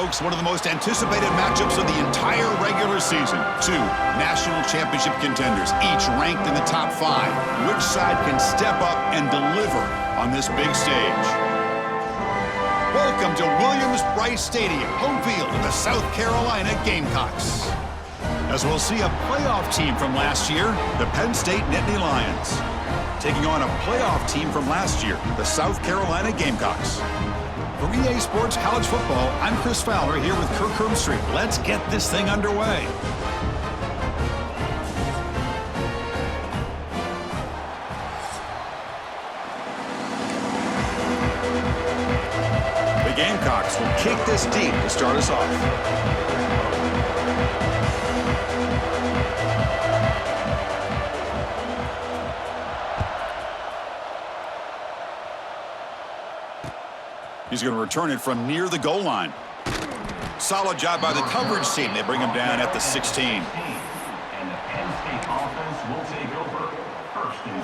folks, one of the most anticipated matchups of the entire regular season. Two national championship contenders, each ranked in the top 5. Which side can step up and deliver on this big stage? Welcome to Williams-Brice Stadium, home field of the South Carolina Gamecocks. As we'll see a playoff team from last year, the Penn State Nittany Lions, taking on a playoff team from last year, the South Carolina Gamecocks. For EA Sports College Football, I'm Chris Fowler here with Kirk Herbstreit. Let's get this thing underway. The Gamecocks will kick this deep to start us off. He's going to return it from near the goal line. Solid job by the coverage team. They bring him down at the 16. And the Penn State offense will take over 1st and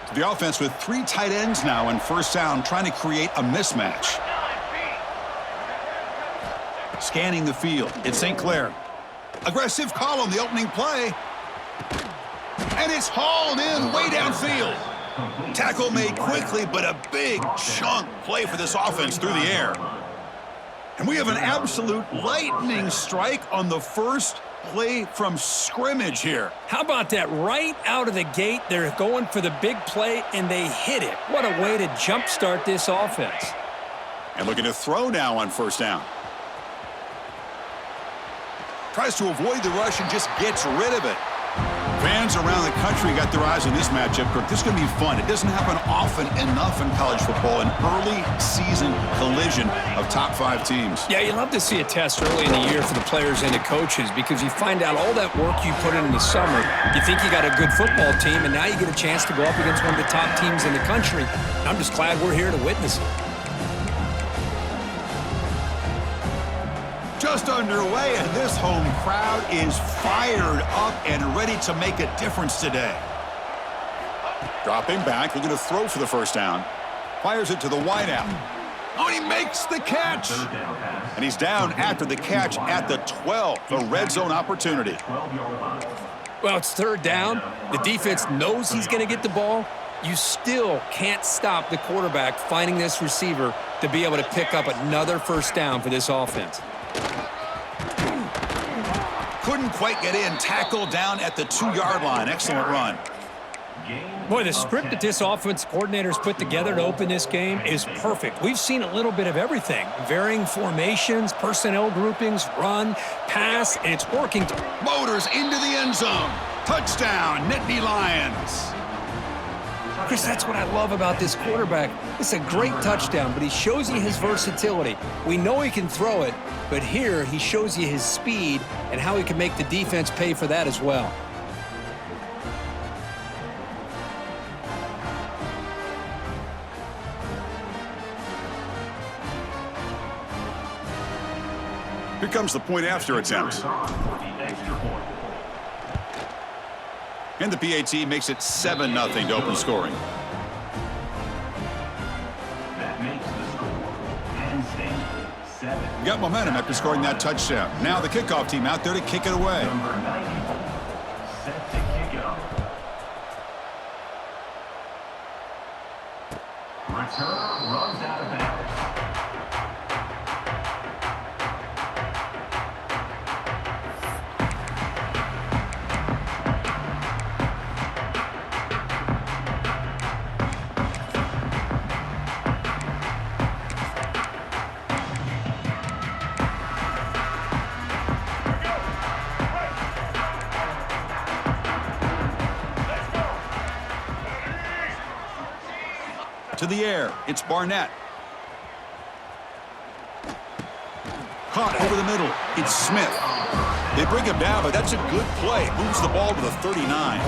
10. The offense with 3 tight ends now in first down, trying to create a mismatch. Scanning the field, it's St. Clair. Aggressive call on the opening play. And it's hauled in way downfield. Tackle made quickly, but a big chunk play for this offense through the air. And we have an absolute lightning strike on the first play from scrimmage here. How about that? Right out of the gate, they're going for the big play, and they hit it. What a way to jumpstart this offense. And looking to throw now on first down. Tries to avoid the rush and just gets rid of it. Fans around the country got their eyes on this matchup, Kirk. This is going to be fun. It doesn't happen often enough in college football, an early season collision of top 5 teams. Yeah, you love to see a test early in the year for the players and the coaches because you find out all that work you put in the summer. You think you got a good football team, and now you get a chance to go up against one of the top teams in the country. I'm just glad we're here to witness it. Just underway, and this home crowd is fired up and ready to make a difference today. Dropping back, looking to throw for the first down. Fires it to the wideout. Oh, he makes the catch. And he's down after the catch at the 12, a red zone opportunity. Well, it's 3rd down. The defense knows he's going to get the ball. You still can't stop the quarterback finding this receiver to be able to pick up another first down for this offense. Couldn't quite get in. Tackle down at the 2-yard line. Excellent run. Boy, the script that this offense coordinator's put together to open this game is perfect. We've seen a little bit of everything. Varying formations, personnel groupings, run, pass, and it's working. Motors into the end zone. Touchdown, Nittany Lions. Chris, that's what I love about this quarterback. It's a great touchdown, but he shows you his versatility. We know he can throw it, but here he shows you his speed and how he can make the defense pay for that as well. Here comes the point after attempt. And the PAT makes it 7-0 to open scoring. That makes the score Penn State 7. Got momentum after scoring that touchdown. Now the kickoff team out there to kick it away. Number 94 set to kick it off. Return runs out of bounds. To the air, it's Barnett. Caught over the middle, it's Smith. They bring him down, but that's a good play. Moves the ball to the 39.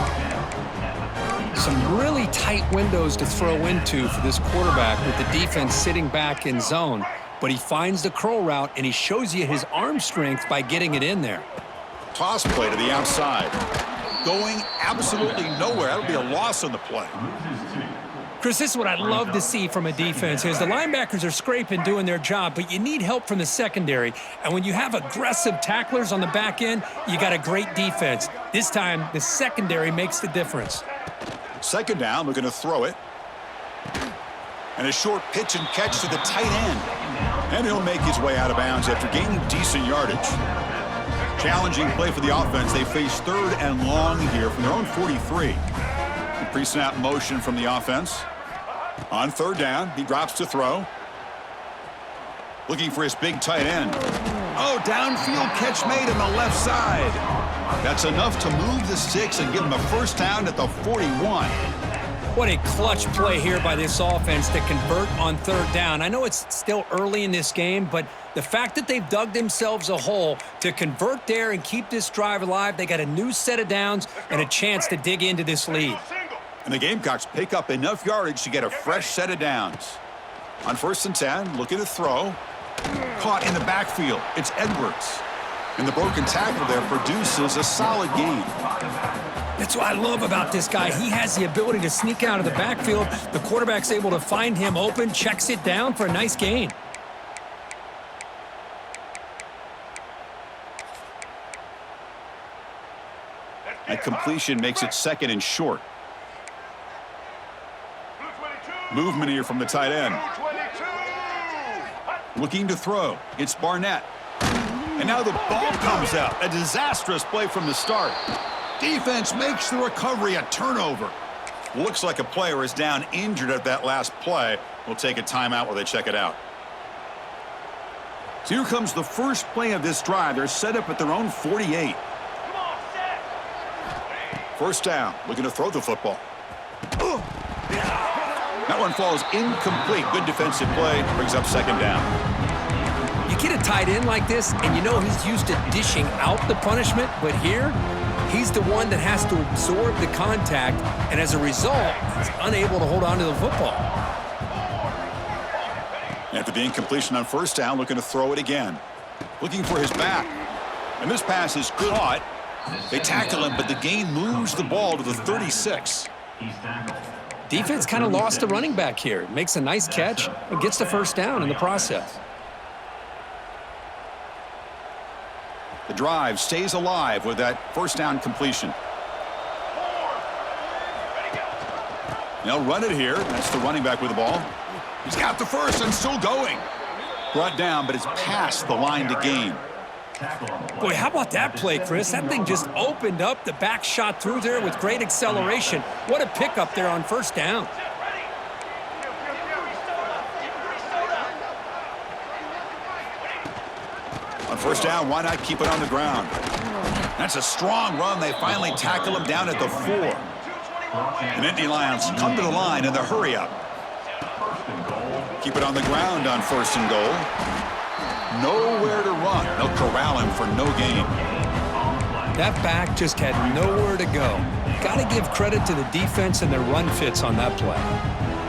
Some really tight windows to throw into for this quarterback with the defense sitting back in zone. but he finds the curl route, and he shows you his arm strength by getting it in there. Toss play to the outside. Going absolutely nowhere. That'll be a loss on the play. Chris, this is what I love to see from a defense is the linebackers are scraping, doing their job, but you need help from the secondary. And when you have aggressive tacklers on the back end, you got a great defense. This time, the secondary makes the difference. Second down, looking to throw it. And a short pitch and catch to the tight end. And he'll make his way out of bounds after gaining decent yardage. Challenging play for the offense. They face 3rd and long here from their own 43. Pre-snap motion from the offense. On 3rd down, he drops to throw. Looking for his big tight end. Oh, downfield catch made on the left side. That's enough to move the sticks and give him a first down at the 41. What a clutch play here by this offense to convert on 3rd down. I know it's still early in this game, but the fact that they've dug themselves a hole to convert there and keep this drive alive, they got a new set of downs and a chance to dig into this lead. And the Gamecocks pick up enough yardage to get a fresh set of downs. On 1st and 10, looking to throw. Caught in the backfield. It's Edwards. And the broken tackle there produces a solid gain. That's what I love about this guy. He has the ability to sneak out of the backfield. The quarterback's able to find him open, checks it down for a nice gain. That completion makes it 2nd and short. Movement here from the tight end. Looking to throw. It's Barnett. And now the ball comes out. A disastrous play from the start. Defense makes the recovery a turnover. Looks like a player is down injured at that last play. We'll take a timeout while they check it out. So here comes the first play of this drive. They're set up at their own 48. First down. Looking to throw the football. That one falls incomplete. Good defensive play. Brings up 2nd down. You get a tight end like this, and you know he's used to dishing out the punishment, but here, he's the one that has to absorb the contact, and as a result, he's unable to hold on to the football. After the incompletion on 1st down, looking to throw it again. Looking for his back. And this pass is caught. They tackle him, but the gain moves the ball to the 36. Defense kind of lost the running back here. Makes a nice catch and gets the first down in the process. The drive stays alive with that first down completion. They'll run it here. That's the running back with the ball. He's got the first and still going. Brought down, but it's past the line to gain. Boy, how about that play, Chris? That thing just opened up. The back shot through there with great acceleration. What a pickup there on 1st down. On 1st down, why not keep it on the ground? That's a strong run. They finally tackle him down at the 4. And Indy Lions come to the line in the hurry up. Keep it on the ground on 1st and goal. Nowhere to run. They'll corral him for no gain. That back just had nowhere to go. Got to give credit to the defense and their run fits on that play.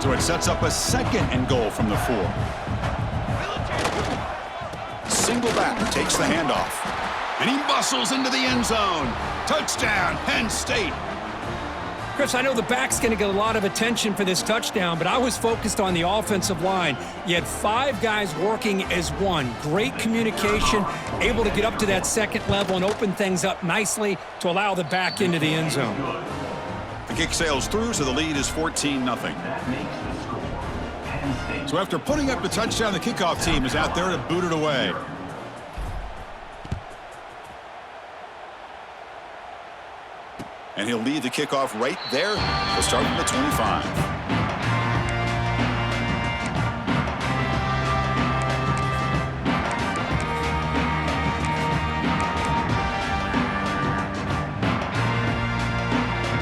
So it sets up a 2nd and goal from the 4. Single back takes the handoff. And he muscles into the end zone. Touchdown, Penn State. Chris, I know the back's going to get a lot of attention for this touchdown, but I was focused on the offensive line. You had 5 guys working as one. Great communication, able to get up to that 2nd level and open things up nicely to allow the back into the end zone. The kick sails through, so the lead is 14-0. So after putting up the touchdown, the kickoff team is out there to boot it away. And he'll lead the kickoff right there. We'll start from the 25.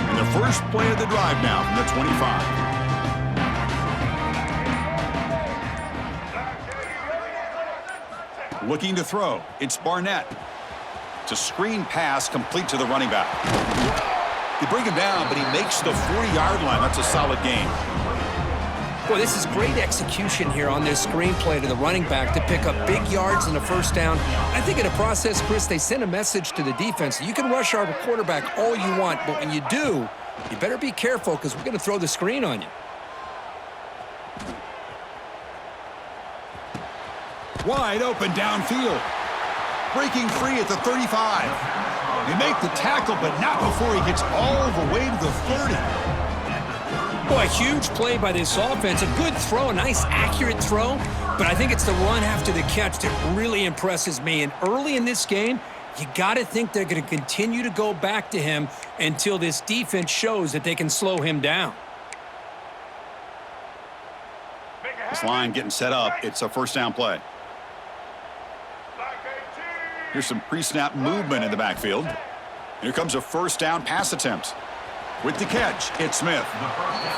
And the first play of the drive now from the 25. Looking to throw. It's Barnett. It's a screen pass complete to the running back. They bring him down, but he makes the 40-yard line. That's a solid gain. Boy, this is great execution here on this screenplay to the running back to pick up big yards and a first down. I think in the process, Chris, they send a message to the defense. You can rush our quarterback all you want, but when you do, you better be careful because we're going to throw the screen on you. Wide open downfield. Breaking free at the 35. They make the tackle, but not before he gets all the way to the 30. Boy, a huge play by this offense. A good throw, a nice accurate throw, but I think it's the run after the catch that really impresses me. And early in this game, you got to think they're going to continue to go back to him until this defense shows that they can slow him down. This line getting set up. It's a first down play. Here's some pre-snap movement in the backfield. Here comes a first down pass attempt. With the catch, it's Smith.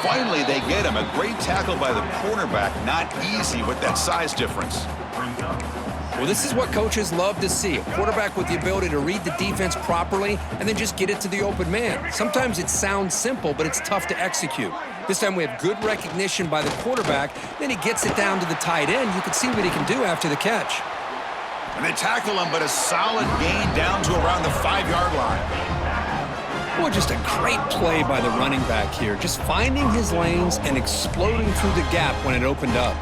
Finally, they get him. A great tackle by the cornerback. Not easy with that size difference. Well, this is what coaches love to see. A quarterback with the ability to read the defense properly and then just get it to the open man. Sometimes it sounds simple, but it's tough to execute. This time we have good recognition by the quarterback. Then he gets it down to the tight end. You can see what he can do after the catch. And they tackle him, but a solid gain down to around the 5-yard line. Well, just a great play by the running back here. Just finding his lanes and exploding through the gap when it opened up.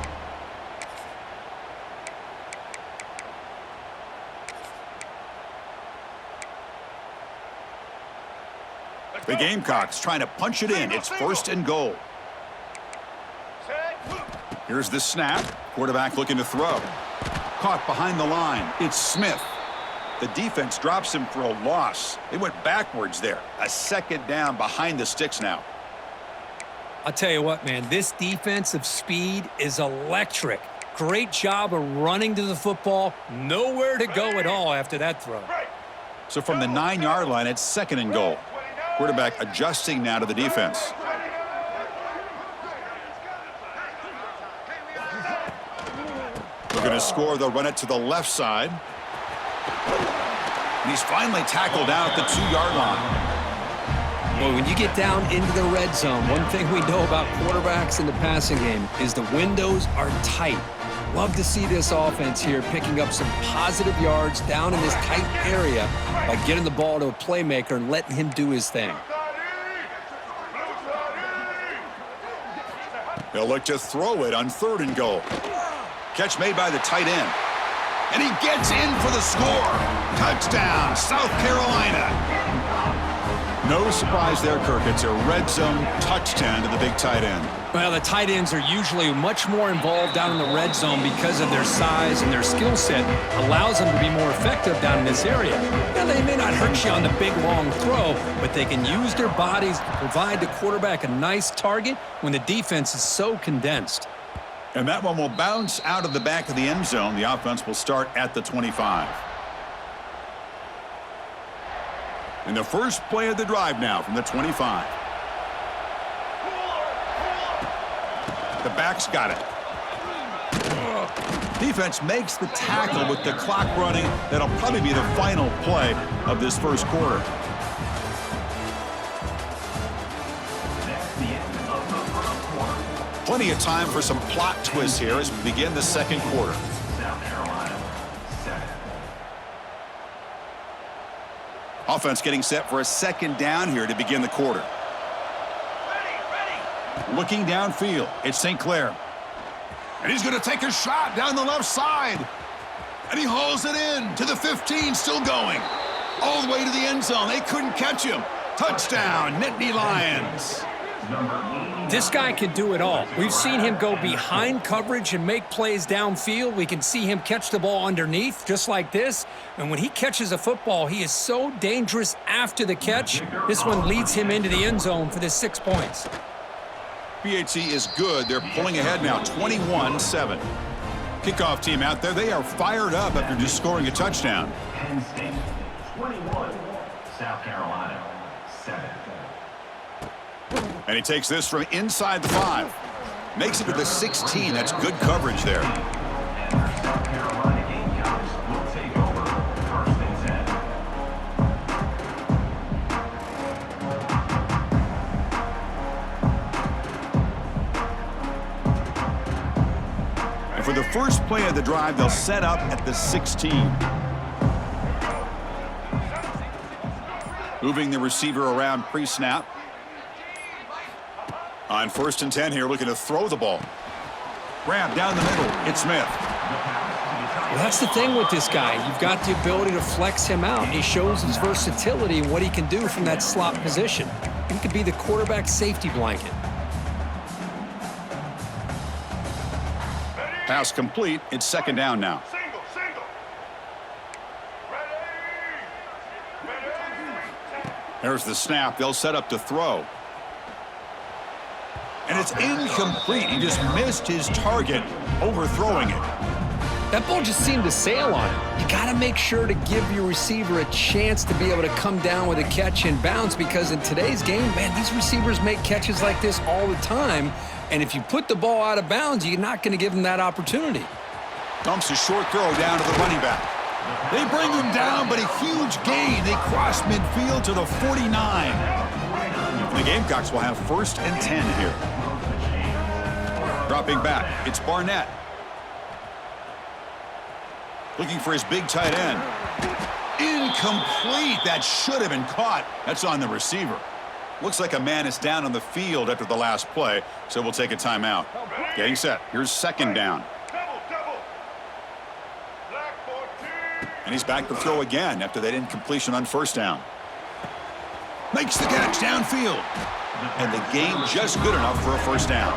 The Gamecocks trying to punch it in. It's first and goal. Here's the snap. Quarterback looking to throw. Caught behind the line. It's Smith. The defense drops him for a loss. They went backwards there. A second down behind the sticks now. I'll tell you what, man, this defensive speed is electric. Great job of running to the football. Nowhere to go at all after that throw. So from the 9-yard line, it's second and goal. Quarterback adjusting now to the defense. Looking to score, they'll run it to the left side. And he's finally tackled out at the 2-yard line. Well, when you get down into the red zone, one thing we know about quarterbacks in the passing game is the windows are tight. Love to see this offense here picking up some positive yards down in this tight area by getting the ball to a playmaker and letting him do his thing. They'll look to throw it on third and goal. Catch made by the tight end. And he gets in for the score. Touchdown, South Carolina. No surprise there, Kirk. It's a red zone touchdown to the big tight end. Well, the tight ends are usually much more involved down in the red zone because of their size and their skill set allows them to be more effective down in this area. Now, they may not hurt you on the big, long throw, but they can use their bodies to provide the quarterback a nice target when the defense is so condensed. And that one will bounce out of the back of the end zone. The offense will start at the 25. And the first play of the drive now from the 25. The back's got it. Defense makes the tackle with the clock running. That'll probably be the final play of this first quarter. Plenty of time for some plot twists here as we begin the second quarter. South Carolina, 7. Offense getting set for a second down here to begin the quarter. Looking downfield, it's St. Clair. And he's going to take a shot down the left side. And he hauls it in to the 15, still going. All the way to the end zone. They couldn't catch him. Touchdown, Nittany Lions. This guy can do it all. We've seen him go behind coverage and make plays downfield. We can see him catch the ball underneath, just like this. And when he catches a football, he is so dangerous after the catch. This one leads him into the end zone for the 6 points. PHC is good. They're pulling ahead now, 21-7. Kickoff team out there. They are fired up after just scoring a touchdown. Penn State, 21. South Carolina, 7. And he takes this from inside the 5. Makes it to the 16. That's good coverage there. And our South Carolina Gamecocks will take over first and 10. first play of the drive, they'll set up at the 16. Moving the receiver around pre-snap. On 1st and 10 here, looking to throw the ball. Grab down the middle. It's Smith. Well, that's the thing with this guy. You've got the ability to flex him out. He shows his versatility and what he can do from that slot position. He could be the quarterback safety blanket. Pass complete. It's 2nd down now. There's the snap. They'll set up to throw. And it's incomplete. He just missed his target, overthrowing it. That ball just seemed to sail on him. You got to make sure to give your receiver a chance to be able to come down with a catch and bounce, because in today's game, man, these receivers make catches like this all the time. And if you put the ball out of bounds, you're not going to give them that opportunity. Dumps a short throw down to the running back. They bring him down, but a huge gain. They cross midfield to the 49. The Gamecocks will have 1st and 10 here. Dropping back, it's Barnett. Looking for his big tight end. Incomplete. That should have been caught. That's on the receiver. Looks like a man is down on the field after the last play, so we'll take a timeout. Getting set. Here's 2nd down. And he's back to throw again after that incompletion on 1st down. Makes the catch downfield. And the game just good enough for a 1st down.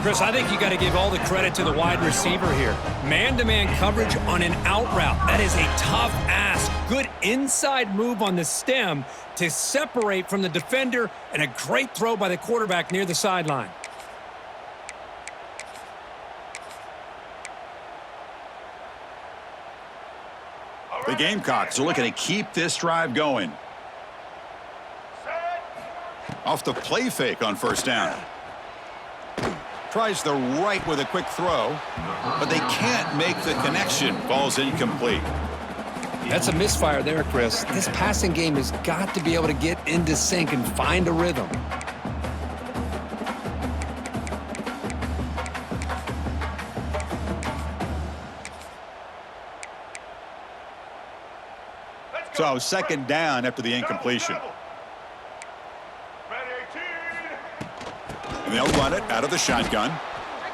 Chris, I think you got to give all the credit to the wide receiver here. Man-to-man coverage on an out route. That is a tough ask. Good inside move on the stem to separate from the defender, and a great throw by the quarterback near the sideline. The Gamecocks are looking to keep this drive going. Off the play fake on 1st down. Tries the right with a quick throw, but they can't make the connection. Ball's incomplete. That's a misfire there, Chris. This passing game has got to be able to get into sync and find a rhythm. So 2nd down after the incompletion. And they'll run it out of the shotgun.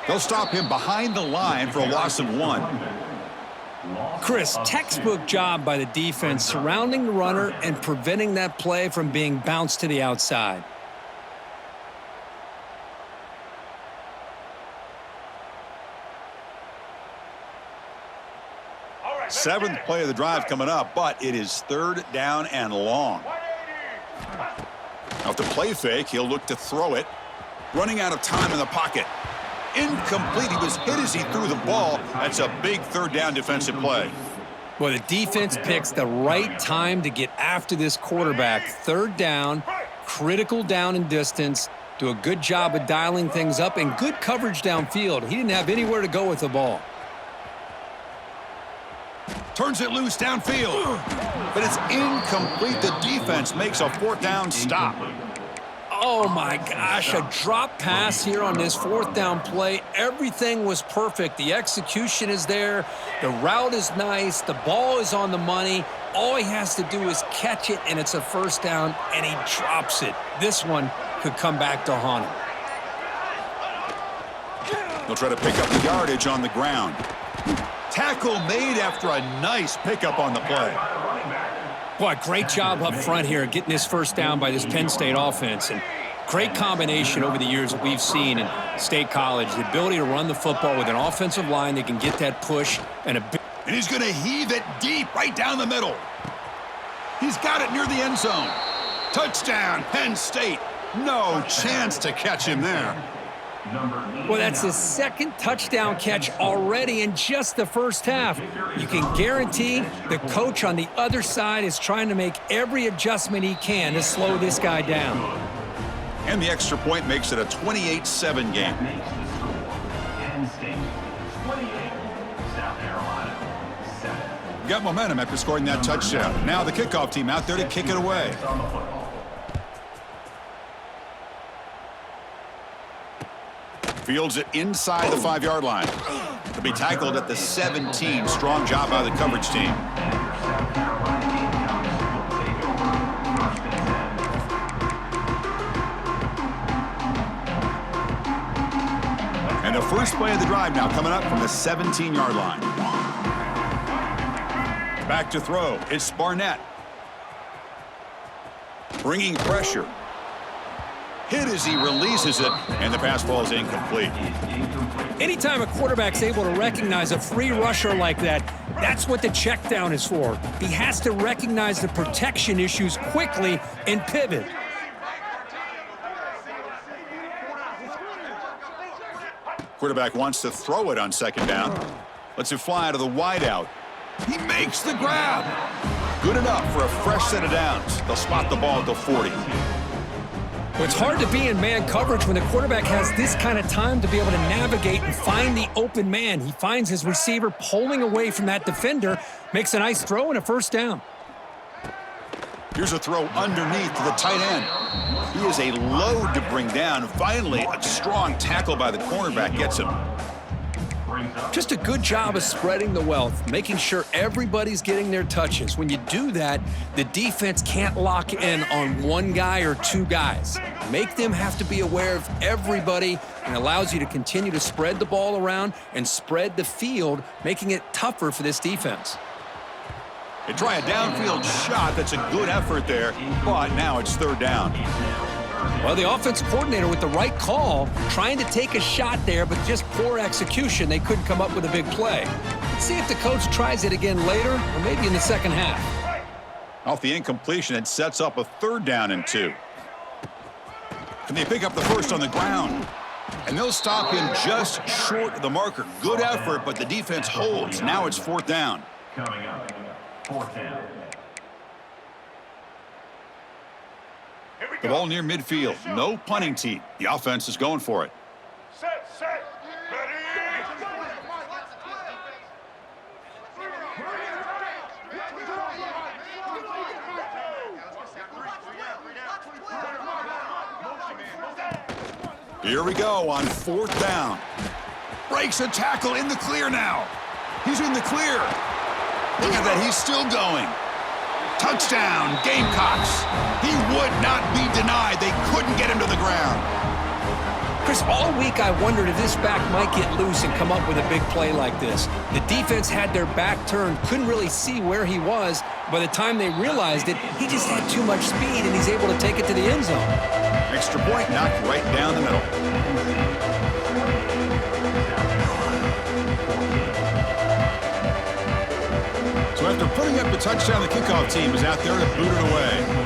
They'll stop him behind the line for a loss of 1. Chris, textbook job by the defense surrounding the runner and preventing that play from being bounced to the outside. Seventh play of the drive coming up, but it is 3rd down and long. Off the play fake, he'll look to throw it. Running out of time in the pocket. Incomplete. He was hit as he threw the ball. That's a big 3rd down defensive play. Well, the defense picks the right time to get after this quarterback. 3rd down, critical down and distance. Do a good job of dialing things up and good coverage downfield. He didn't have anywhere to go with the ball. Turns it loose downfield. But it's incomplete. The defense makes a 4th down stop. Oh, my gosh, a drop pass here on this 4th down play. Everything was perfect. The execution is there. The route is nice. The ball is on the money. All he has to do is catch it, and it's a 1st down, and he drops it. This one could come back to haunt him. They'll try to pick up the yardage on the ground. Tackle made after a nice pickup on the play. Boy, great job up front here getting this 1st down by this Penn State offense. And great combination over the years that we've seen in State College. The ability to run the football with an offensive line that can get that push and a big... And he's going to heave it deep right down the middle. He's got it near the end zone. Touchdown, Penn State. No chance to catch him there. Well, that's his 2nd touchdown catch already in just the 1st half. You can guarantee the coach on the other side is trying to make every adjustment he can to slow this guy down. And the extra point makes it a 28-7 game. Penn State 28, South Carolina 7. Got momentum after scoring that touchdown. Now the kickoff team out there to kick it away. Fields it inside the 5-yard line. To be tackled at the 17. Strong job by the coverage team. And the first play of the drive now coming up from the 17-yard line. Back to throw. It's Barnett. Bringing pressure. Hit as he releases it, and the pass ball is incomplete. Anytime a quarterback's able to recognize a free rusher like that, that's what the check down is for. He has to recognize the protection issues quickly and pivot. Quarterback wants to throw it on second down. Lets it fly out of the wideout. He makes the grab. Good enough for a fresh set of downs. They'll spot the ball at the 40. Well, it's hard to be in man coverage when the quarterback has this kind of time to be able to navigate and find the open man. He finds his receiver pulling away from that defender, makes a nice throw and a first down. Here's a throw underneath to the tight end. He is a load to bring down. Finally, a strong tackle by the cornerback gets him. Just a good job of spreading the wealth, making sure everybody's getting their touches. When you do that, the defense can't lock in on one guy or two guys. Make them have to be aware of everybody, and allows you to continue to spread the ball around and spread the field, making it tougher for this defense. They try a downfield shot. That's a good effort there, but now it's third down. Well, the offense coordinator with the right call, trying to take a shot there, but just poor execution. They couldn't come up with a big play. Let's see if the coach tries it again later, or maybe in the second half. Off the incompletion, it sets up a third down and 2. Can they pick up the first on the ground? And they'll stop him just short of the marker. Good effort, but the defense holds. Now it's fourth down. Coming up, fourth down. The ball near midfield. No punting team. The offense is going for it. Set, ready. Here we go on fourth down. Breaks a tackle in the clear now. He's in the clear. Look at that. He's still going. Touchdown, Gamecocks. He would not be denied. They couldn't get him to the ground. Chris, all week I wondered if this back might get loose and come up with a big play like this. The defense had their back turned, couldn't really see where he was. By the time they realized it, he just had too much speed, and he's able to take it to the end zone. Extra point knocked right down the middle. So after putting up the touchdown, the kickoff team is out there to boot it away.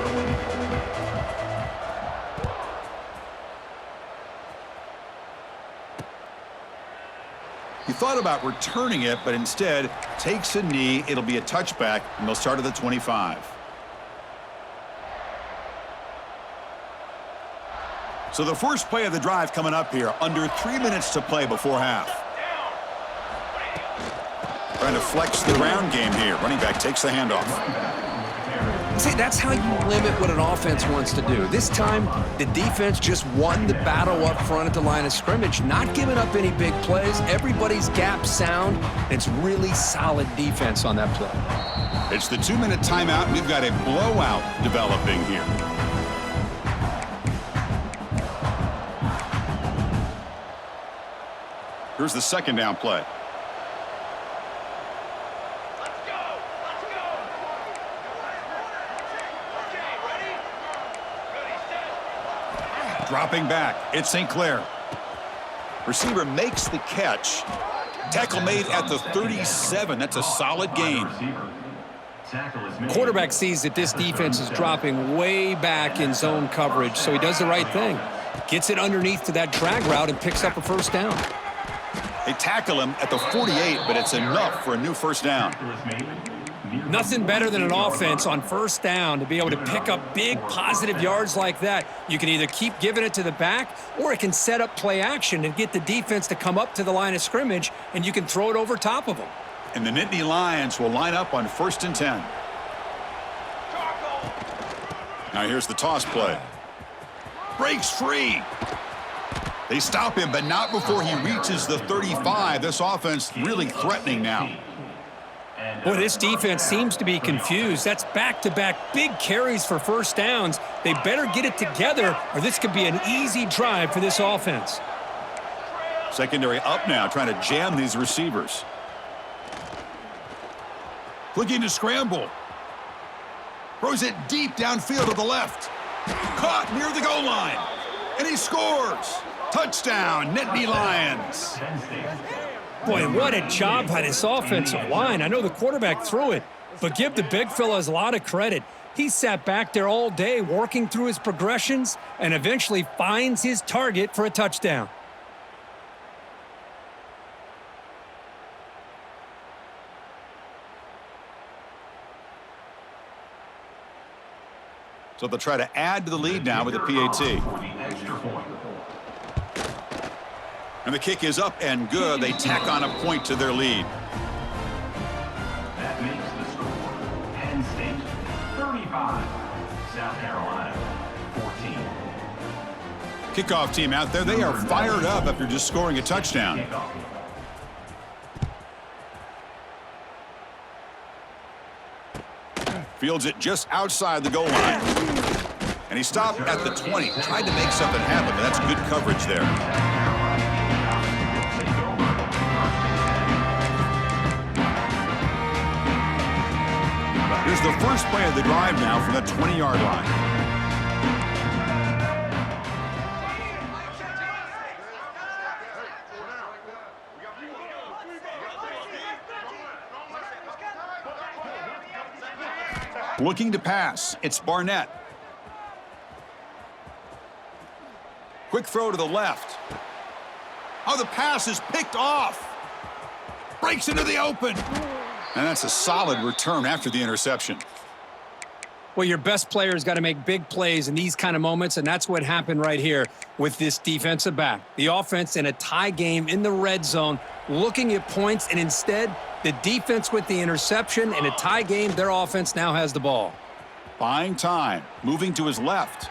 He thought about returning it, but instead takes a knee. It'll be a touchback, and they'll start at the 25. So the first play of the drive coming up here. Under 3 minutes to play before half. Trying to flex the ground game here. Running back takes the handoff. See, that's how you limit what an offense wants to do. This time, the defense just won the battle up front at the line of scrimmage, not giving up any big plays. Everybody's gap sound. It's really solid defense on that play. It's the 2-minute timeout. We've got a blowout developing here. Here's the second down play. Dropping back, it's St. Clair. Receiver makes the catch. Tackle made at the 37. That's a solid gain. Quarterback sees that this defense is dropping way back in zone coverage, so he does the right thing. Gets it underneath to that drag route and picks up a first down. They tackle him at the 48, but it's enough for a new first down. Nothing better than an offense on first down to be able to pick up big positive yards like that. You can either keep giving it to the back, or it can set up play action and get the defense to come up to the line of scrimmage, and you can throw it over top of them. And the Nittany Lions will line up on 1st and 10. Now here's the toss play. Breaks free. They stop him, but not before he reaches the 35. This offense really threatening now. Boy, this defense seems to be confused. That's back-to-back big carries for first downs. They better get it together, or this could be an easy drive for this offense. Secondary up now, trying to jam these receivers. Looking to scramble. Throws it deep downfield to the left. Caught near the goal line. And he scores. Touchdown, Nittany Lions. Boy, what a job by this offensive line. I know the quarterback threw it, but give the big fellas a lot of credit. He sat back there all day working through his progressions and eventually finds his target for a touchdown. So they'll try to add to the lead now with the PAT. And the kick is up and good. They tack on a point to their lead. That makes the score Penn State 35, South Carolina 14. Kickoff team out there. They are fired up after just scoring a touchdown. Fields it just outside the goal line. And he stopped at the 20. Tried to make something happen, but that's good coverage there. Here's the first play of the drive now from the 20-yard line. Looking to pass. It's Barnett. Quick throw to the left. Oh, the pass is picked off. Breaks into the open. And that's a solid return after the interception. Well, your best player's got to make big plays in these kind of moments, and that's what happened right here with this defensive back. The offense in a tie game in the red zone, looking at points, and instead, the defense with the interception. In a tie game, their offense now has the ball. Buying time, moving to his left.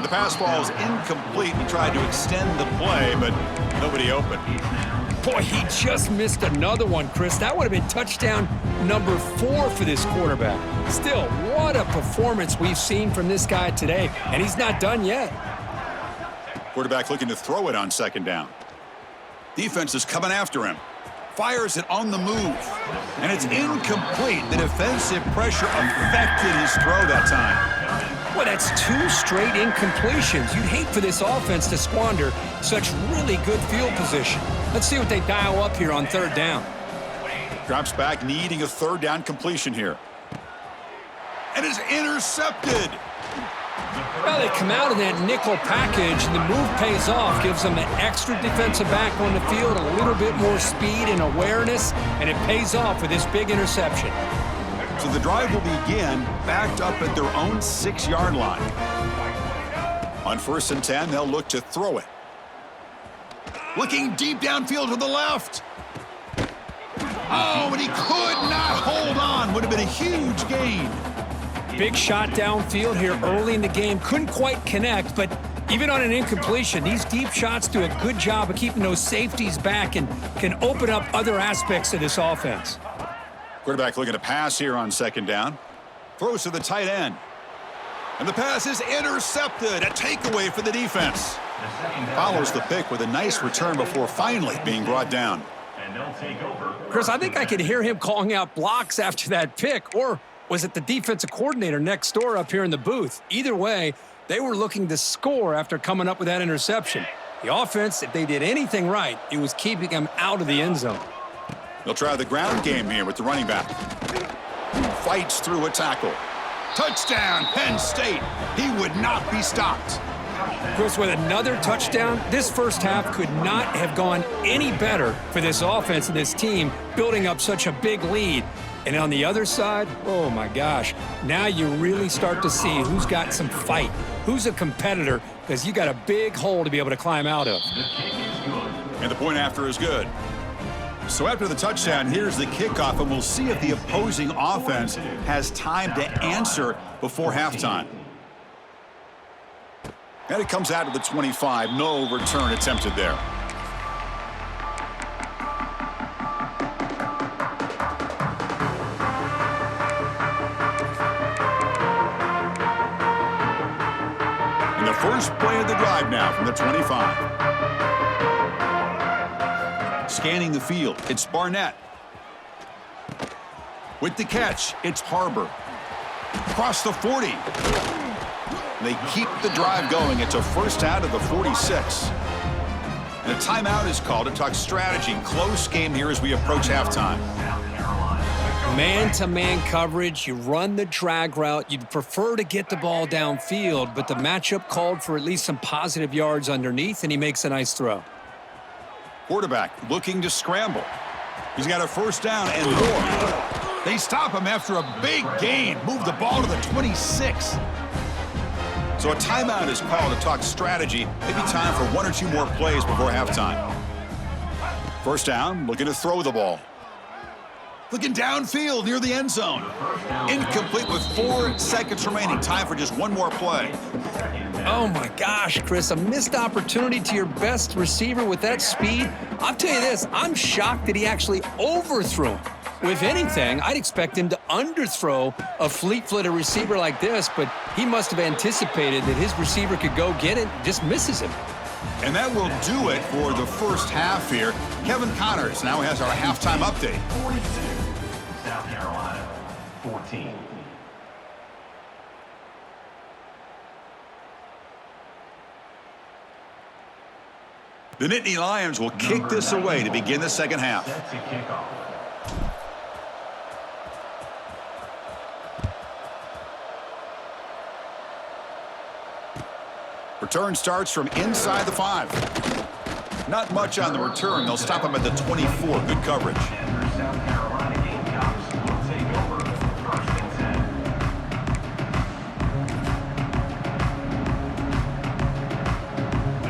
The pass ball is incomplete. He tried to extend the play, but nobody open. Boy, he just missed another one, Chris. That would have been touchdown number 4 for this quarterback. Still, what a performance we've seen from this guy today, and he's not done yet. Quarterback looking to throw it on second down. Defense is coming after him. Fires it on the move. And it's incomplete. The defensive pressure affected his throw that time. Well, that's 2 straight incompletions. You'd hate for this offense to squander such really good field position. Let's see what they dial up here on third down. Drops back, needing a third down completion here. And is intercepted. Well, they come out in that nickel package, and the move pays off, gives them an extra defensive back on the field, a little bit more speed and awareness, and it pays off with this big interception. So the drive will begin backed up at their own 6-yard line. On 1st and 10, they'll look to throw it. Looking deep downfield to the left. Oh, and he could not hold on. Would have been a huge gain. Big shot downfield here early in the game. Couldn't quite connect, but even on an incompletion, these deep shots do a good job of keeping those safeties back and can open up other aspects of this offense. Quarterback looking to pass here on second down. Throws to the tight end. And the pass is intercepted. A takeaway for the defense. Follows the pick with a nice return before finally being brought down. And they'll take over. Chris, I think I could hear him calling out blocks after that pick, or was it the defensive coordinator next door up here in the booth? Either way, they were looking to score after coming up with that interception. The offense, if they did anything right, it was keeping them out of the end zone. They'll try the ground game here with the running back. Fights through a tackle. Touchdown, Penn State. He would not be stopped. Chris, with another touchdown, this first half could not have gone any better for this offense and this team, building up such a big lead. And on the other side, oh my gosh, now you really start to see who's got some fight, who's a competitor, because you got a big hole to be able to climb out of. And the point after is good. So after the touchdown, here's the kickoff, and we'll see if the opposing offense has time to answer before halftime. And it comes out to the 25. No return attempted there. And the first play of the drive now from the 25. Scanning the field, it's Barnett. With the catch, it's Harbor. Across the 40. They keep the drive going. It's a first out of the 46. And a timeout is called to talk strategy. Close game here as we approach halftime. Man-to-man coverage, you run the drag route. You'd prefer to get the ball downfield, but the matchup called for at least some positive yards underneath, and he makes a nice throw. Quarterback looking to scramble. He's got a first down and more. They stop him after a big gain. Move the ball to the 26. So a timeout is called to talk strategy. Maybe time for one or two more plays before halftime. First down, looking to throw the ball. Looking downfield near the end zone. Incomplete with 4 seconds remaining. Time for just one more play. Oh my gosh, Chris, a missed opportunity to your best receiver with that speed. I'll tell you this, I'm shocked that he actually overthrew him. If anything, I'd expect him to underthrow a fleet-footed receiver like this, but he must have anticipated that his receiver could go get it, just misses him. And that will do it for the first half here. Kevin Connors now has our halftime update. 42, South Carolina, 14. The Nittany Lions will kick this away to begin the second half. Set to kickoff. Return starts from inside the 5. Not much on the return. They'll stop him at the 24. Good coverage. South Carolina Gamecocks will take over first and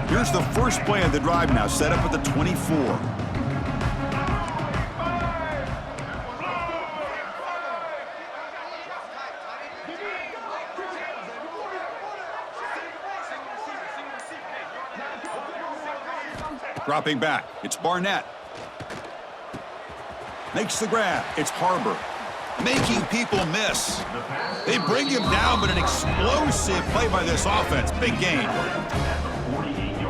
10. Here's the first play of the drive now, set up at the 24. Dropping back, it's Barnett. Makes the grab, it's Harbor. Making people miss. They bring him down, but an explosive play by this offense. Big game.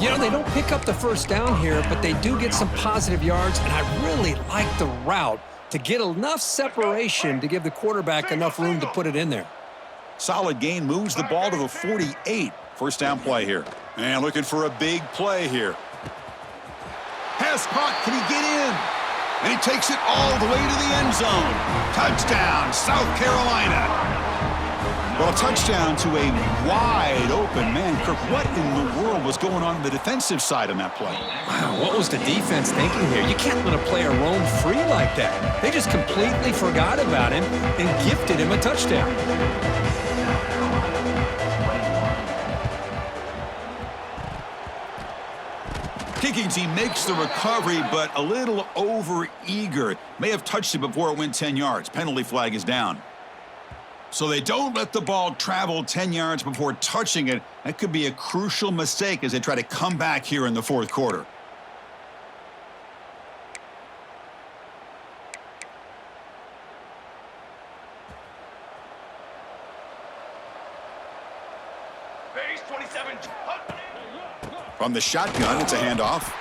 You know, they don't pick up the first down here, but they do get some positive yards, and I really like the route to get enough separation to give the quarterback enough room to put it in there. Solid gain, moves the ball to the 48. First down play here. And looking for a big play here. Pass caught, can he get in? And he takes it all the way to the end zone. Touchdown, South Carolina. Well, a touchdown to a wide open man. Kirk, what in the world was going on the defensive side on that play? Wow, what was the defense thinking here? You can't let a player roam free like that. They just completely forgot about him and gifted him a touchdown. Kicking team makes the recovery, but a little over-eager. May have touched it before it went 10 yards. Penalty flag is down. So they don't let the ball travel 10 yards before touching it. That could be a crucial mistake as they try to come back here in the fourth quarter. Base 27. From the shotgun, it's a handoff.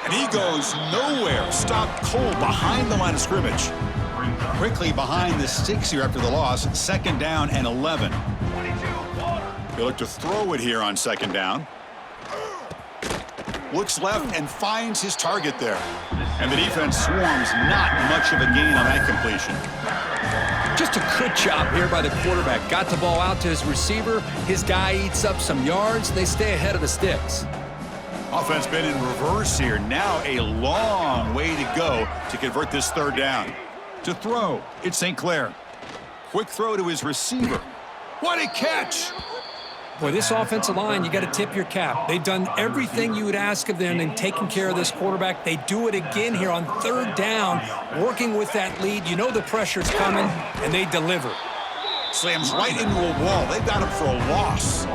And he goes nowhere. Stopped cold behind the line of scrimmage. Quickly behind the sticks here after the loss. Second down and 11. They look to throw it here on second down. Looks left and finds his target there. And the defense swarms. Not much of a gain on that completion. Just a good job here by the quarterback. Got the ball out to his receiver. His guy eats up some yards. They stay ahead of the sticks. Offense been in reverse here. Now a long way to go to convert this third down. To throw, it's St. Clair. Quick throw to his receiver. What a catch! Boy, this offensive line, you got to tip your cap. They've done everything you would ask of them in taking care of this quarterback. They do it again here on third down, working with that lead. You know the pressure's coming, and they deliver. Slams right into a wall. They've got him for a loss.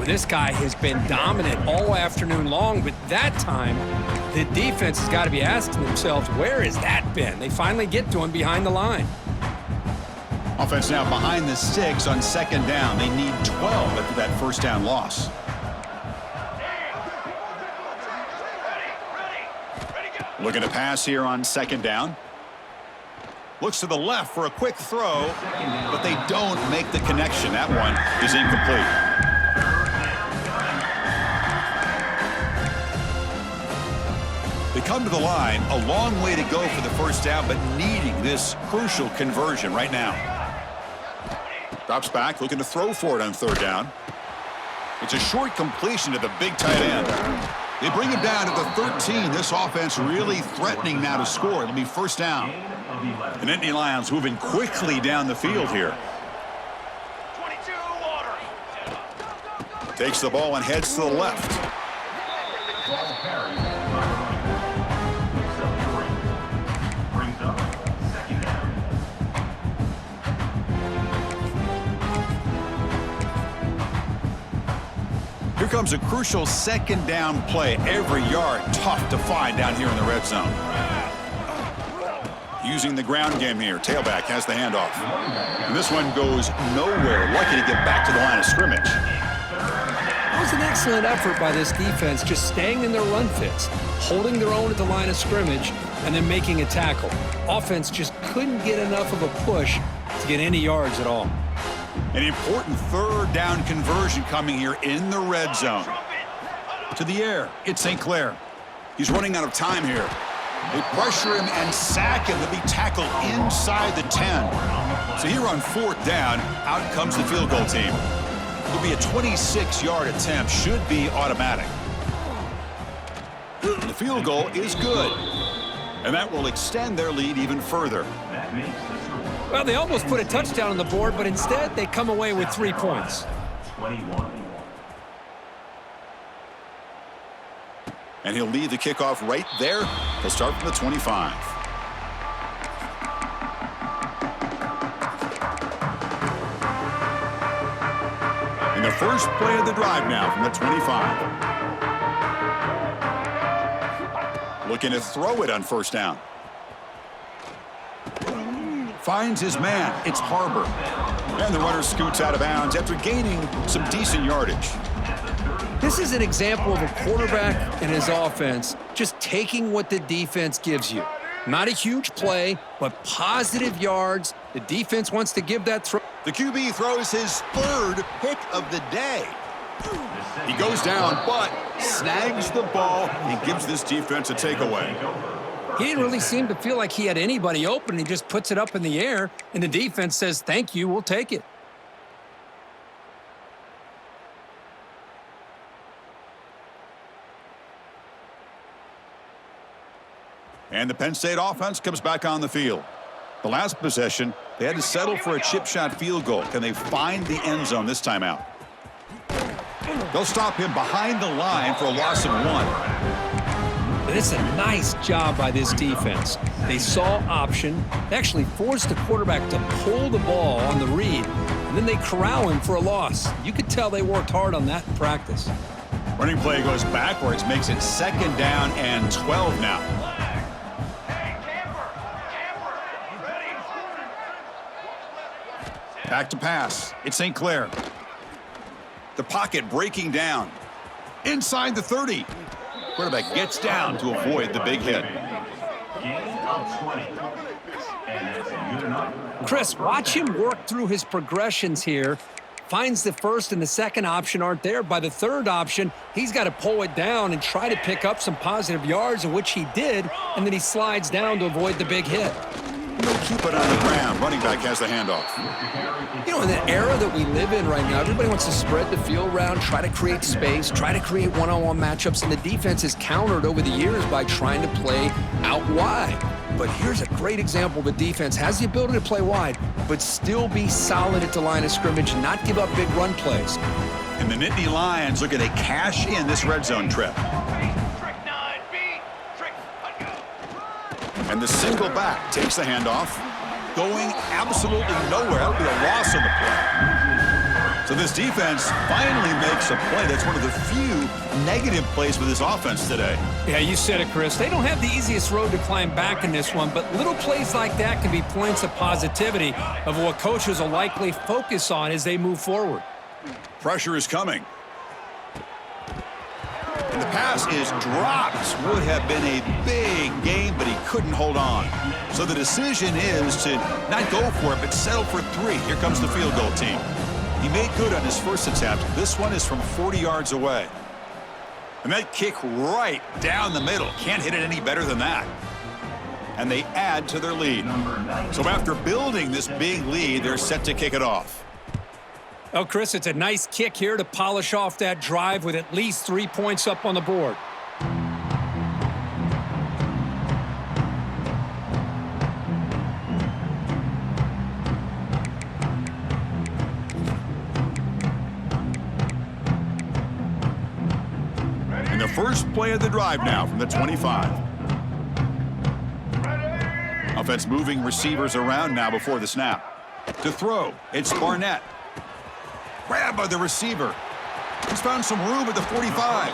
This guy has been dominant all afternoon long, but that time, the defense has got to be asking themselves, where has that been? They finally get to him behind the line. Offense now behind the sticks on second down. They need 12 after that first down loss. Looking to pass here on second down. Looks to the left for a quick throw, but they don't make the connection. That one is incomplete. They come to the line, a long way to go for the first down, but needing this crucial conversion right now. Drops back, looking to throw for it on third down. It's a short completion to the big tight end. They bring him down to the 13. This offense really threatening now to score. It'll be first down. The Nittany Lions moving quickly down the field here. 22 water. Takes the ball and heads to the left. Brings up second down. Here comes a crucial second down play. Every yard tough to find down here in the red zone. Using the ground game here. Tailback has the handoff. And this one goes nowhere. Lucky to get back to the line of scrimmage. It was an excellent effort by this defense, just staying in their run fits, holding their own at the line of scrimmage, and then making a tackle. Offense just couldn't get enough of a push to get any yards at all. An important third down conversion coming here in the red zone. To the air, it's St. Clair. He's running out of time here. They pressure him and sack him to be tackled inside the 10. So here on fourth down, out comes the field goal team. It'll be a 26-yard attempt, should be automatic. The field goal is good, and that will extend their lead even further. That makes the score Well, they almost put a touchdown on the board, but instead they come away with 3 points. 21. And he'll lead the kickoff right there. He'll start from the 25. And the first play of the drive now from the 25. Looking to throw it on first down. Finds his man. It's Harbor. And the runner scoots out of bounds after gaining some decent yardage. This is an example of a quarterback and his offense just taking what the defense gives you. Not a huge play, but positive yards. The defense wants to give that throw. The QB throws his third pick of the day. He goes down, but snags the ball and gives this defense a takeaway. He didn't really seem to feel like he had anybody open. He just puts it up in the air, and the defense says, thank you, we'll take it. And the Penn State offense comes back on the field. The last possession, they had to settle for a chip shot field goal. Can they find the end zone this time out? They'll stop him behind the line for a loss of 1. But it's a nice job by this defense. They saw option. They actually forced the quarterback to pull the ball on the read, and then they corral him for a loss. You could tell they worked hard on that in practice. Running play goes backwards, makes it second down and 12 now. Back to pass. It's St. Clair. The pocket breaking down. Inside the 30. Quarterback gets down to avoid the big hit. Gain of 20. And that's good enough. Chris, watch him work through his progressions here. Finds the first and the second option aren't there. By the third option, he's got to pull it down and try to pick up some positive yards, in which he did, and then he slides down to avoid the big hit. They'll keep it on the ground. Running back has the handoff. You know, in the era that we live in right now, everybody wants to spread the field around, try to create space, try to create one-on-one matchups, and the defense has countered over the years by trying to play out wide. But here's a great example. The defense has the ability to play wide, but still be solid at the line of scrimmage and not give up big run plays. And the Nittany Lions looking to cash in this red zone trip. Trick 9B. Trick. And the single back takes the handoff. Going absolutely nowhere. That'll be a loss on the play. So this defense finally makes a play. That's one of the few negative plays with this offense today. Yeah, you said it, Chris. They don't have the easiest road to climb back in this one, but little plays like that can be points of positivity of what coaches will likely focus on as they move forward. Pressure is coming. And the pass is dropped. Would have been a big game, but he couldn't hold on. So the decision is to not go for it, but settle for 3. Here comes the field goal team. He made good on his first attempt. This one is from 40 yards away. And that kick right down the middle. Can't hit it any better than that. And they add to their lead. So after building this big lead, they're set to kick it off. Oh, Chris, it's a nice kick here to polish off that drive with at least 3 points up on the board. And the first play of the drive now from the 25. Offense moving receivers around now before the snap. To throw, it's Barnett. Grab by the receiver. He's found some room at the 45.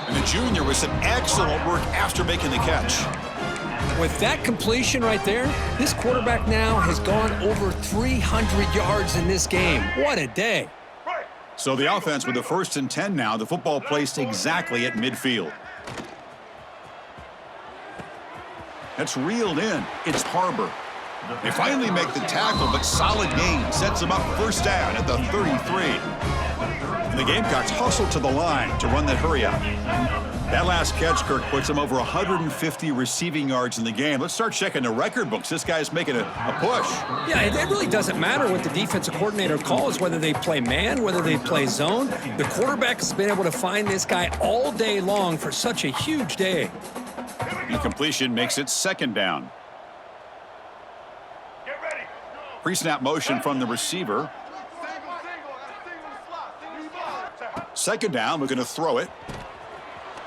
And the junior with some excellent work after making the catch. With that completion right there, this quarterback now has gone over 300 yards in this game. What a day. So the offense with the 1st and 10 now, the football placed exactly at midfield. That's reeled in. It's Harbor. They finally make the tackle, but solid gain sets them up first down at the 33. And the Gamecocks hustle to the line to run that hurry up. That last catch, Kirk, puts them over 150 receiving yards in the game. Let's start checking the record books. This guy's making a push. Yeah, it really doesn't matter what the defensive coordinator calls, whether they play man, whether they play zone. The quarterback has been able to find this guy all day long for such a huge day. Incompletion makes it 2nd down. Pre-snap motion from the receiver. 2nd down, we're going to throw it.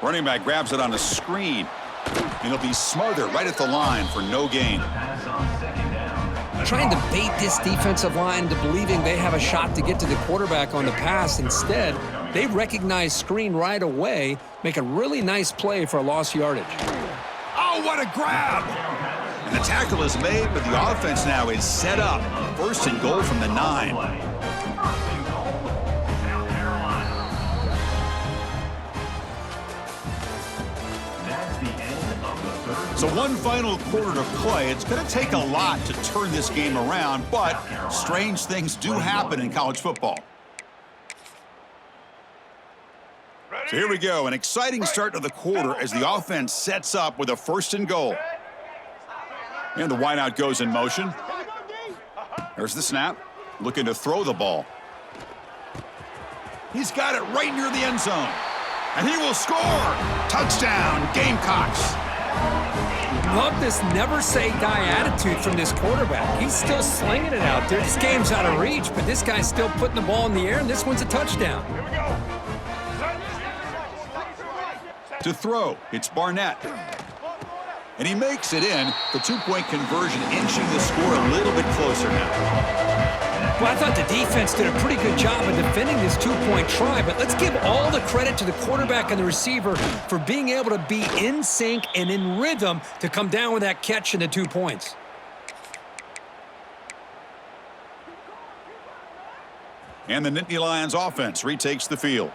Running back grabs it on a screen. And it'll be smothered right at the line for no gain. Trying to bait this defensive line into believing they have a shot to get to the quarterback on the pass. Instead, they recognize screen right away, make a really nice play for a lost yardage. Oh, what a grab! And the tackle is made, but the offense now is set up. 1st and goal from the 9. So one final quarter to play. It's going to take a lot to turn this game around, but strange things do happen in college football. So here we go, an exciting start to the quarter as the offense sets up with a 1st and goal. And the wideout goes in motion. There's the snap, looking to throw the ball. He's got it right near the end zone. And he will score! Touchdown, Gamecocks! Love this never-say-die attitude from this quarterback. He's still slinging it out there. This game's out of reach, but this guy's still putting the ball in the air, and this one's a touchdown. To throw, it's Barnett. And he makes it in. The 2-point conversion inching the score a little bit closer now. Well, I thought the defense did a pretty good job of defending this 2-point try, but let's give all the credit to the quarterback and the receiver for being able to be in sync and in rhythm to come down with that catch and the 2 points. And the Nittany Lions offense retakes the field.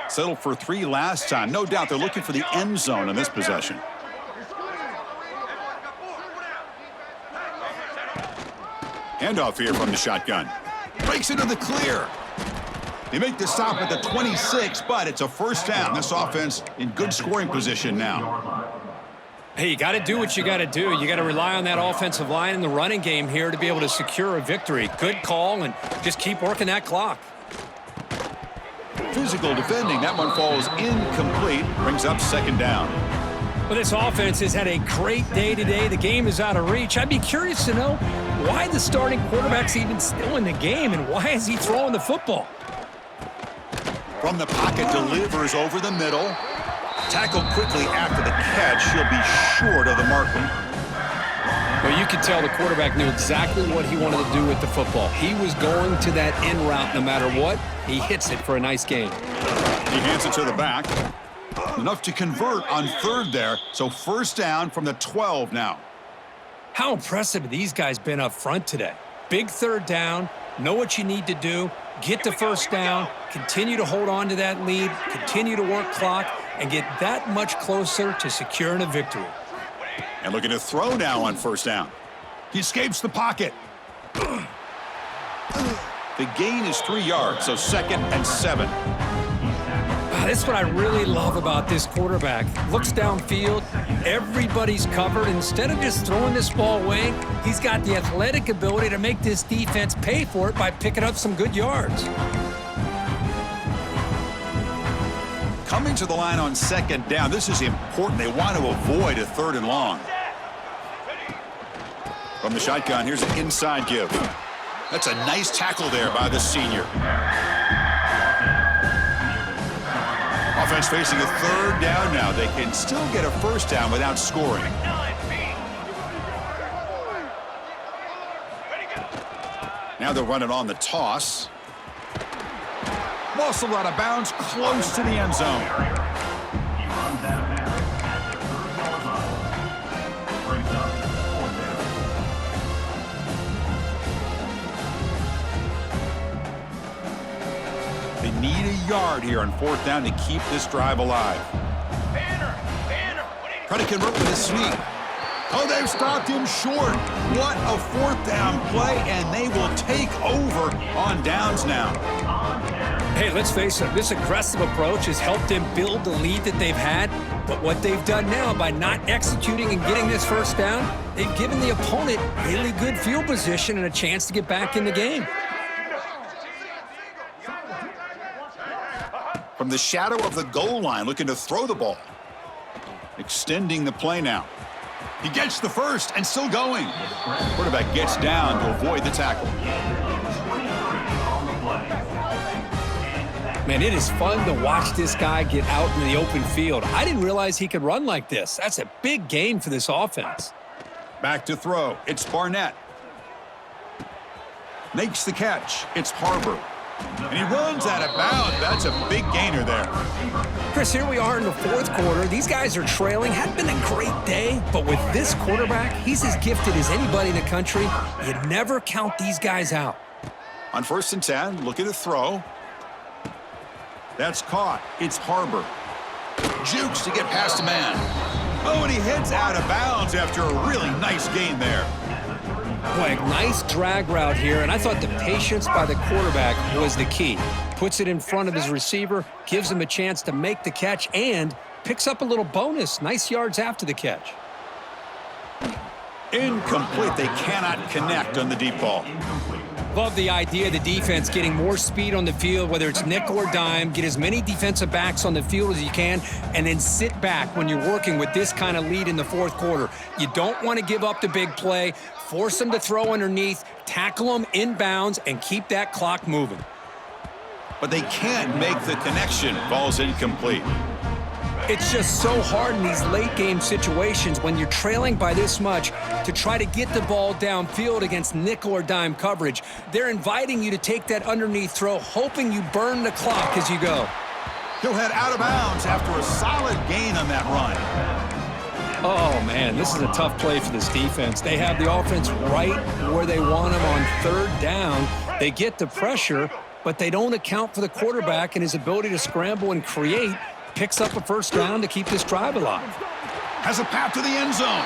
Settled for 3 last time. No doubt they're looking for the end zone in this possession. Handoff here from the shotgun. Breaks into the clear. They make the stop at the 26, but it's a 1st down. This offense in good scoring position now. Hey, you got to do what you got to do. You got to rely on that offensive line in the running game here to be able to secure a victory. Good call, and just keep working that clock. Physical defending. That one falls incomplete. Brings up 2nd down. Well, this offense has had a great day today. The game is out of reach. I'd be curious to know why the starting quarterback's even still in the game, and why is he throwing the football? From the pocket, delivers over the middle. Tackled quickly after the catch. He'll be short of the marker. Well, you could tell the quarterback knew exactly what he wanted to do with the football. He was going to that in route no matter what. He hits it for a nice gain. He hands it to the back. Enough to convert on third there. So first down from the 12 now. How impressive have these guys been up front today? Big third down, know what you need to do, get the first down, continue to hold on to that lead, continue to work clock, and get that much closer to securing a victory. And looking to throw now on first down. He escapes the pocket. The gain is 3 yards, so 2nd and 7. This is what I really love about this quarterback. Looks downfield, everybody's covered. Instead of just throwing this ball away, he's got the athletic ability to make this defense pay for it by picking up some good yards. Coming to the line on 2nd down, this is important. They want to avoid a 3rd and long. From the shotgun, here's an inside give. That's a nice tackle there by the senior. Offense facing a 3rd down now. They can still get a first down without scoring. Now they're running on the toss. Muscle out of bounds, close to the end zone. He runs out of bounds at the 3rd line. Brings up 4th down. They need a yard here on 4th down to keep this drive alive. Try to convert with a sweep. Oh, they've stopped him short. What a 4th down play, and they will take over on downs now. Hey, let's face it, this aggressive approach has helped them build the lead that they've had. But what they've done now by not executing and getting this first down, they've given the opponent really good field position and a chance to get back in the game. From the shadow of the goal line, looking to throw the ball. Extending the play now. He gets the first and still going. Quarterback gets down to avoid the tackle. Man, it is fun to watch this guy get out in the open field. I didn't realize he could run like this. That's a big gain for this offense. Back to throw. It's Barnett. Makes the catch. It's Harbor. And he runs out of bounds. That's a big gainer there. Chris, here we are in the 4th quarter. These guys are trailing. Hadn't been a great day, but with this quarterback, he's as gifted as anybody in the country. You never count these guys out. On 1st and 10, looking to throw. That's caught. It's Harbor. Jukes to get past a man. Oh, and he heads out of bounds after a really nice gain there. Boy, a nice drag route here, and I thought the patience by the quarterback was the key. Puts it in front of his receiver, gives him a chance to make the catch, and picks up a little bonus. Nice yards after the catch. Incomplete. They cannot connect on the deep ball. Love the idea of the defense getting more speed on the field, whether it's nickel or dime. Get as many defensive backs on the field as you can, and then sit back when you're working with this kind of lead in the 4th quarter. You don't want to give up the big play. Force them to throw underneath, tackle them inbounds, and keep that clock moving. But they can't make the connection. Ball's incomplete. It's just so hard in these late-game situations when you're trailing by this much to try to get the ball downfield against nickel or dime coverage. They're inviting you to take that underneath throw, hoping you burn the clock as you go. He'll head out of bounds after a solid gain on that run. Oh, man, this is a tough play for this defense. They have the offense right where they want them on 3rd down. They get the pressure, but they don't account for the quarterback and his ability to scramble and create. Picks up a first down to keep this drive alive. Has a path to the end zone.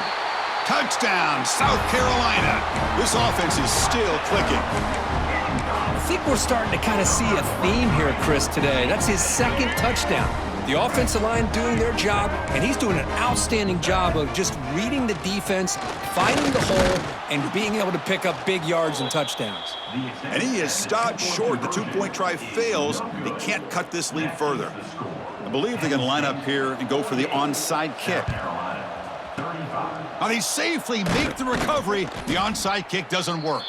Touchdown, South Carolina. This offense is still clicking. I think we're starting to kind of see a theme here, Chris, today. That's his 2nd touchdown. The offensive line doing their job, and he's doing an outstanding job of just reading the defense, finding the hole, and being able to pick up big yards and touchdowns. And he is stopped short. The 2-point try fails. They can't cut this lead further. I believe they're going to line up here and go for the onside kick. Now they safely make the recovery. The onside kick doesn't work.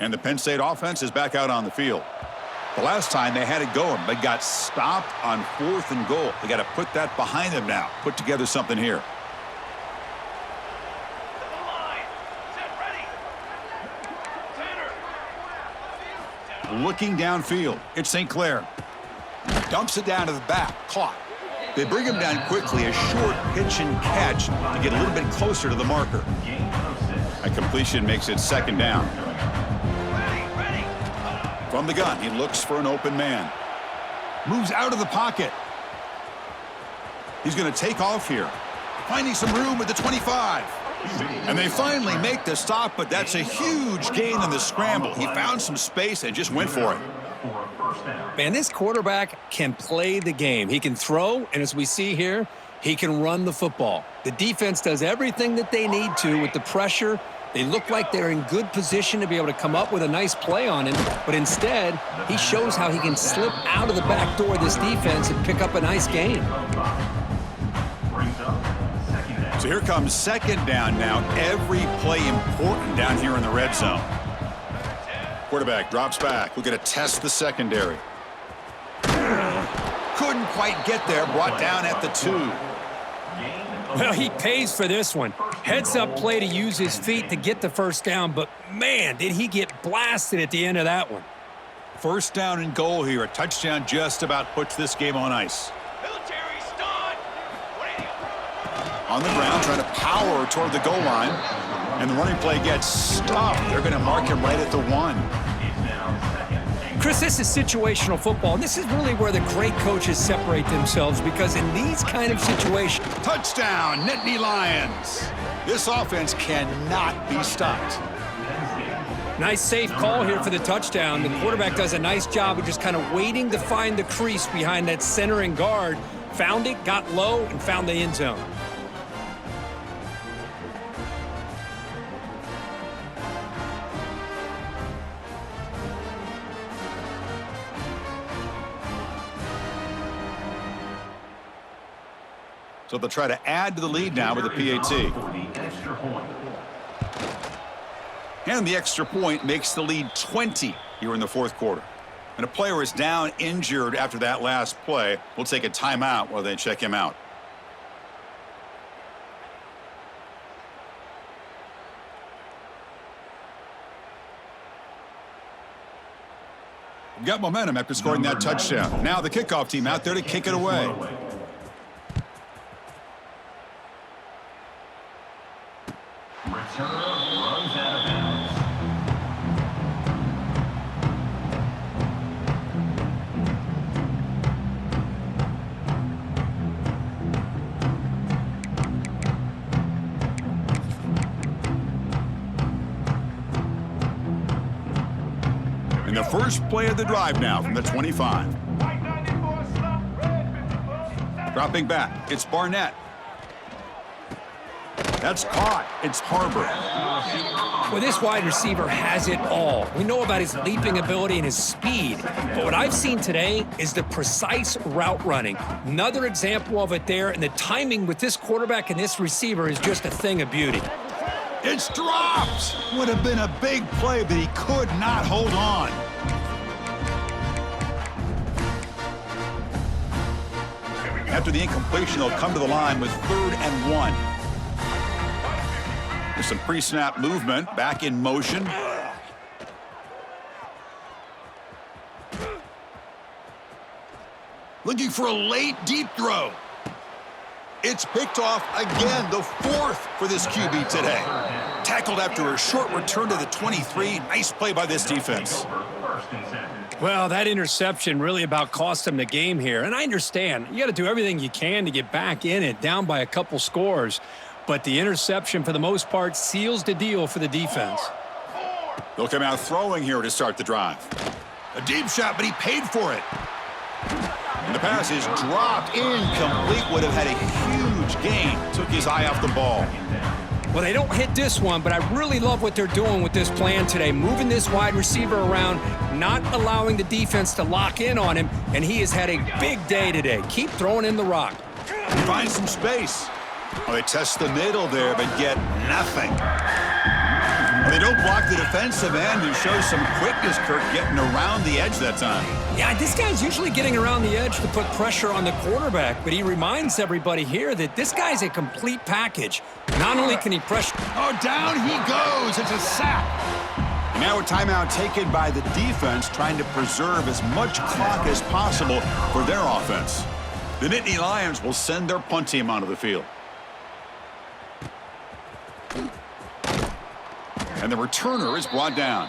And the Penn State offense is back out on the field. The last time they had it going, but got stopped on 4th and goal. They got to put that behind them now. Put together something here. Looking downfield, it's St. Clair. Dumps it down to the back, caught. They bring him down quickly, a short pitch and catch to get a little bit closer to the marker. A completion makes it 2nd down. From the gun, he looks for an open man. Moves out of the pocket. He's going to take off here. Finding some room at the 25. And they finally make the stop, but that's a huge gain in the scramble. He found some space and just went for it. Man, this quarterback can play the game. He can throw, and as we see here, he can run the football. The defense does everything that they need to with the pressure. They look like they're in good position to be able to come up with a nice play on him, but instead, he shows how he can slip out of the back door of this defense and pick up a nice gain. So here comes 2nd down now. Every play important down here in the red zone. Quarterback drops back. We're going to test the secondary. Couldn't quite get there. Brought down at the 2. Well, he pays for this one. Heads-up play to use his feet to get the 1st down, but man, did he get blasted at the end of that one. 1st down and goal here. A touchdown just about puts this game on ice. Military stun. On the ground, trying to power toward the goal line. And the running play gets stopped. They're going to mark him right at the 1. Chris, this is situational football, and this is really where the great coaches separate themselves, because in these kind of situations... Touchdown, Nittany Lions. This offense cannot be stopped. Nice safe call here for the touchdown. The quarterback does a nice job of just kind of waiting to find the crease behind that center and guard. Found it, got low, and found the end zone. So they'll try to add to the lead now with a PAT. And the extra point makes the lead 20 here in the 4th quarter. And a player is down injured after that last play. We'll take a timeout while they check him out. We've got momentum after scoring that touchdown. Now the kickoff team out there to kick it away. Return runs out of bounds. And the first play of the drive now from the 25. Dropping back, it's Barnett. That's caught. It's Harbor. Well, this wide receiver has it all. We know about his leaping ability and his speed, but what I've seen today is the precise route running. Another example of it there, and the timing with this quarterback and this receiver is just a thing of beauty. It's dropped. Would have been a big play, but he could not hold on. After the incompletion, they'll come to the line with 3rd and 1. There's some pre-snap movement, back in motion. Looking for a late deep throw. It's picked off again, the 4th for this QB today. Tackled after a short return to the 23. Nice play by this defense. Well, that interception really about cost him the game here. And I understand, you got to do everything you can to get back in it, down by a couple scores. But the interception, for the most part, seals the deal for the defense. They'll come out throwing here to start the drive. A deep shot, but he paid for it. And the pass is dropped, incomplete. Would have had a huge gain. Took his eye off the ball. Well, they don't hit this one, but I really love what they're doing with this plan today. Moving this wide receiver around, not allowing the defense to lock in on him, and he has had a big day today. Keep throwing in the rock. He finds some space. Oh, they test the middle there, but get nothing. They don't block the defensive end and show some quickness, Kirk, getting around the edge that time. Yeah, this guy's usually getting around the edge to put pressure on the quarterback, but he reminds everybody here that this guy's a complete package. Not only can he pressure... Oh, down he goes. It's a sack. Now a timeout taken by the defense, trying to preserve as much clock as possible for their offense. The Nittany Lions will send their punt team onto the field. And the returner is brought down.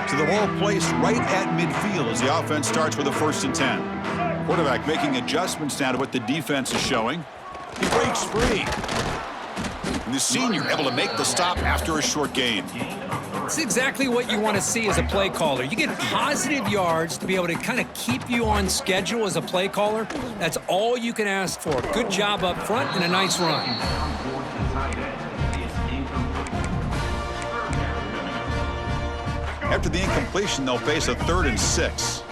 To the ball placed right at midfield as the offense starts with a 1st and 10. Quarterback making adjustments now to what the defense is showing. He breaks free. And the senior able to make the stop after a short gain. It's exactly what you want to see as a play caller. You get positive yards to be able to kind of keep you on schedule as a play caller. That's all you can ask for. Good job up front and a nice run. After the incompletion, they'll face a 3rd and 6.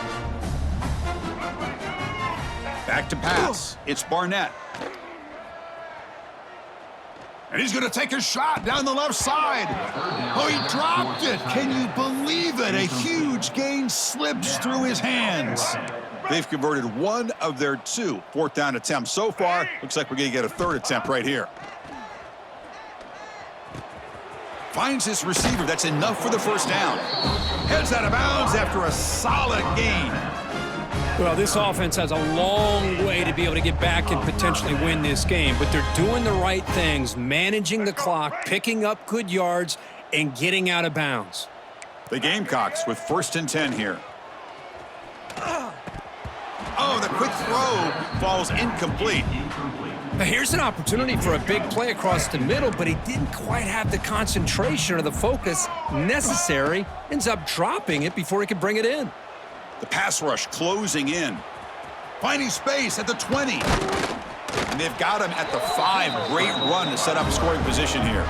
Back to pass. It's Barnett. And he's going to take a shot down the left side. Oh, he dropped it. Can you believe it? A huge gain slips through his hands. They've converted 1 of their 2 4th down attempts so far. Looks like we're going to get a 3rd attempt right here. Finds his receiver. That's enough for the 1st down. Heads out of bounds after a solid gain. Well, this offense has a long way to be able to get back and potentially win this game, but they're doing the right things, managing the clock, picking up good yards, and getting out of bounds. The Gamecocks with 1st and 10 here. Oh, the quick throw falls incomplete. Now here's an opportunity for a big play across the middle, but he didn't quite have the concentration or the focus necessary. Ends up dropping it before he could bring it in. The pass rush closing in. Finding space at the 20. And they've got him at the 5. Great run to set up scoring position here.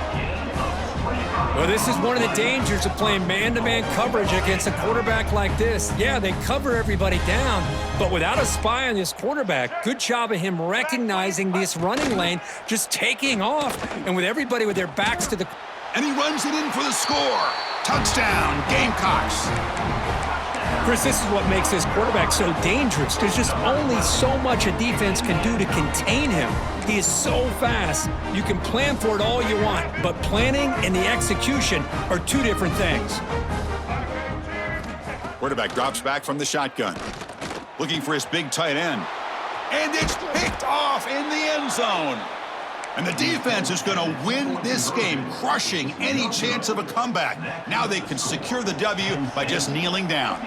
Well, this is one of the dangers of playing man-to-man coverage against a quarterback like this. Yeah, they cover everybody down, but without a spy on this quarterback, good job of him recognizing this running lane, just taking off, and with everybody with their backs to the... And he runs it in for the score. Touchdown, Gamecocks. Chris, this is what makes this quarterback so dangerous. There's just only so much a defense can do to contain him. He is so fast. You can plan for it all you want, but planning and the execution are 2 different things. Quarterback drops back from the shotgun. Looking for his big tight end. And it's picked off in the end zone. And the defense is going to win this game, crushing any chance of a comeback. Now they can secure the W by just kneeling down.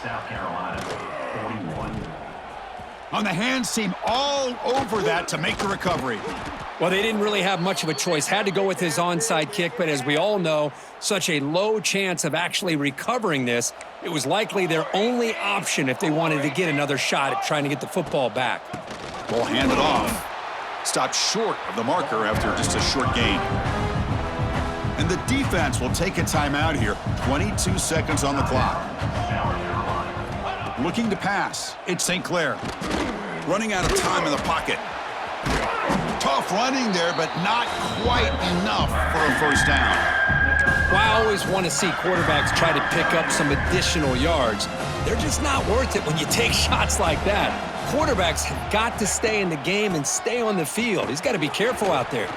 South Carolina, 41. On the hands team all over that to make the recovery. Well, they didn't really have much of a choice. Had to go with his onside kick, but as we all know, such a low chance of actually recovering this. It was likely their only option if they wanted to get another shot at trying to get the football back. Ball handed off. Stopped short of the marker after just a short gain. And the defense will take a timeout here. 22 seconds on the clock. Looking to pass. It's St. Clair. Running out of time in the pocket. Tough running there, but not quite enough for a 1st down. Well, I always want to see quarterbacks try to pick up some additional yards. They're just not worth it when you take shots like that. Quarterbacks have got to stay in the game and stay on the field. He's got to be careful out there.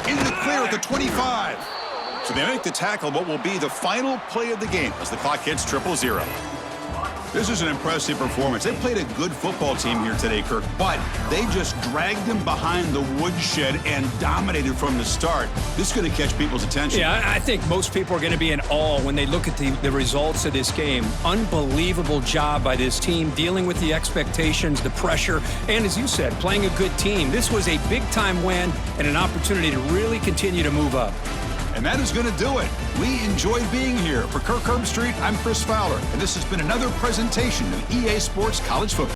In the clear at the 25. So they make the tackle what will be the final play of the game as the clock hits 0-0. This is an impressive performance. They played a good football team here today, Kirk, but they just dragged them behind the woodshed and dominated from the start. This is going to catch people's attention. Yeah, I think most people are going to be in awe when they look at the results of this game. Unbelievable job by this team dealing with the expectations, the pressure, and as you said, playing a good team. This was a big-time win and an opportunity to really continue to move up. And that is going to do it. We enjoyed being here. For Kirk Herbstreit, I'm Chris Fowler, and this has been another presentation of EA Sports College Football.